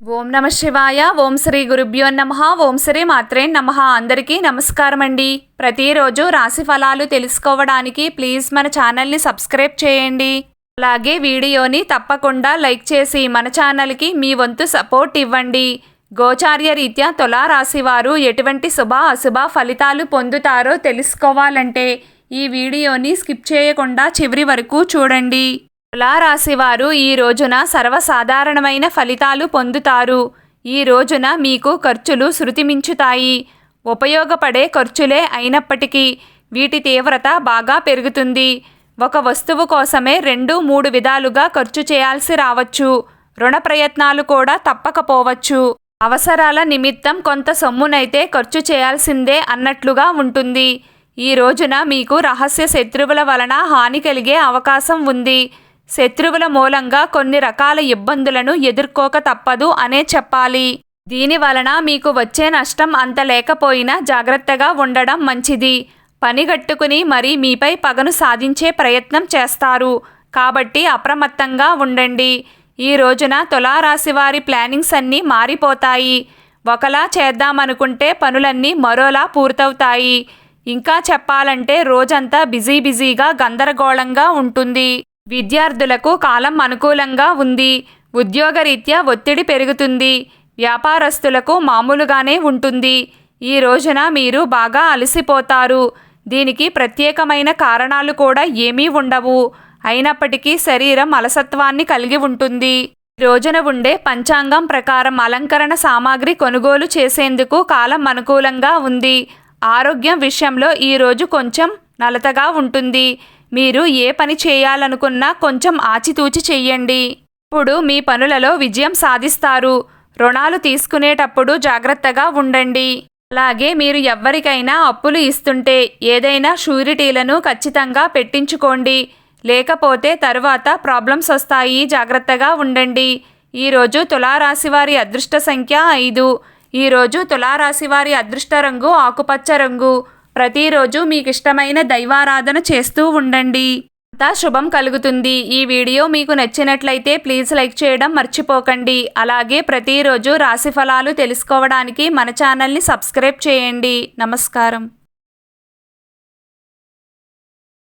ఓం నమ శివాయ. ఓం శ్రీ గురుభ్యో నమః. ఓం శ్రీ మాత్రే నమః. అందరికీ నమస్కారం అండి. ప్రతిరోజు రాశి ఫలాలు తెలుసుకోవడానికి ప్లీజ్ మన ఛానల్ని సబ్స్క్రైబ్ చేయండి. అలాగే వీడియోని తప్పకుండా లైక్ చేసి మన ఛానల్కి మీ వంతు సపోర్ట్ ఇవ్వండి. గోచార్య రీత్యా తులారాశి వారు ఎటువంటి శుభ అశుభ ఫలితాలు పొందుతారో తెలుసుకోవాలంటే ఈ వీడియోని స్కిప్ చేయకుండా చివరి వరకు చూడండి. తులారాశి వారు ఈ రోజున సర్వసాధారణమైన ఫలితాలు పొందుతారు. ఈ రోజున మీకు ఖర్చులు శృతిమించుతాయి. ఉపయోగపడే ఖర్చులే అయినప్పటికీ వీటి తీవ్రత బాగా పెరుగుతుంది. ఒక వస్తువు కోసమే 2-3 విధాలుగా ఖర్చు చేయాల్సి రావచ్చు. రుణ ప్రయత్నాలు కూడా తప్పకపోవచ్చు. అవసరాల నిమిత్తం కొంత సొమ్మునైతే ఖర్చు చేయాల్సిందే అన్నట్లుగా ఉంటుంది. ఈ రోజున మీకు రహస్య శత్రువుల వలన హాని కలిగే అవకాశం ఉంది. శత్రువుల మూలంగా కొన్ని రకాల ఇబ్బందులను ఎదుర్కోక తప్పదు అనే చెప్పాలి. దీని వలన మీకు వచ్చే నష్టం అంత లేకపోయినా జాగ్రత్తగా ఉండడం మంచిది. పనిగట్టుకుని మరీ మీపై పగను సాధించే ప్రయత్నం చేస్తారు. కాబట్టి అప్రమత్తంగా ఉండండి. ఈ రోజున తులారాశి వారి ప్లానింగ్స్ అన్నీ మారిపోతాయి. ఒకలా చేద్దామనుకుంటే పనులన్నీ మరోలా పూర్తవుతాయి. ఇంకా చెప్పాలంటే రోజంతా బిజీగా గందరగోళంగా ఉంటుంది. విద్యార్థులకు కాలం అనుకూలంగా ఉంది. ఉద్యోగరీత్యా ఒత్తిడి పెరుగుతుంది. వ్యాపారస్తులకు మామూలుగానే ఉంటుంది. ఈ రోజున మీరు బాగా అలసిపోతారు. దీనికి ప్రత్యేకమైన కారణాలు కూడా ఏమీ ఉండవు. అయినప్పటికీ శరీరం అలసత్వాన్ని కలిగి ఉంటుంది. ఈ రోజున ఉండే పంచాంగం ప్రకారం అలంకరణ సామాగ్రి కొనుగోలు చేసేందుకు కాలం అనుకూలంగా ఉంది. ఆరోగ్యం విషయంలో ఈ రోజు కొంచెం నలతగా ఉంటుంది. మీరు ఏ పని చేయాలనుకున్నా కొంచెం ఆచితూచి చెయ్యండి. ఇప్పుడు మీ పనులలో విజయం సాధిస్తారు. రుణాలు తీసుకునేటప్పుడు జాగ్రత్తగా ఉండండి. అలాగే మీరు ఎవ్వరికైనా అప్పులు ఇస్తుంటే ఏదైనా షూరిటీలను ఖచ్చితంగా పెట్టించుకోండి. లేకపోతే తరువాత ప్రాబ్లమ్స్ వస్తాయి. జాగ్రత్తగా ఉండండి. ఈరోజు తులారాశి వారి అదృష్ట సంఖ్య 5. ఈరోజు తులారాశి వారి అదృష్ట రంగు ఆకుపచ్చ రంగు. ప్రతిరోజు మీకు ఇష్టమైన దైవారాధన చేస్తూ ఉండండి. అంతా శుభం కలుగుతుంది. ఈ వీడియో మీకు నచ్చినట్లయితే ప్లీజ్ లైక్ చేయడం మర్చిపోకండి. అలాగే ప్రతిరోజు రాశి ఫలాలు తెలుసుకోవడానికి మన ఛానల్ని సబ్స్క్రైబ్ చేయండి. నమస్కారం.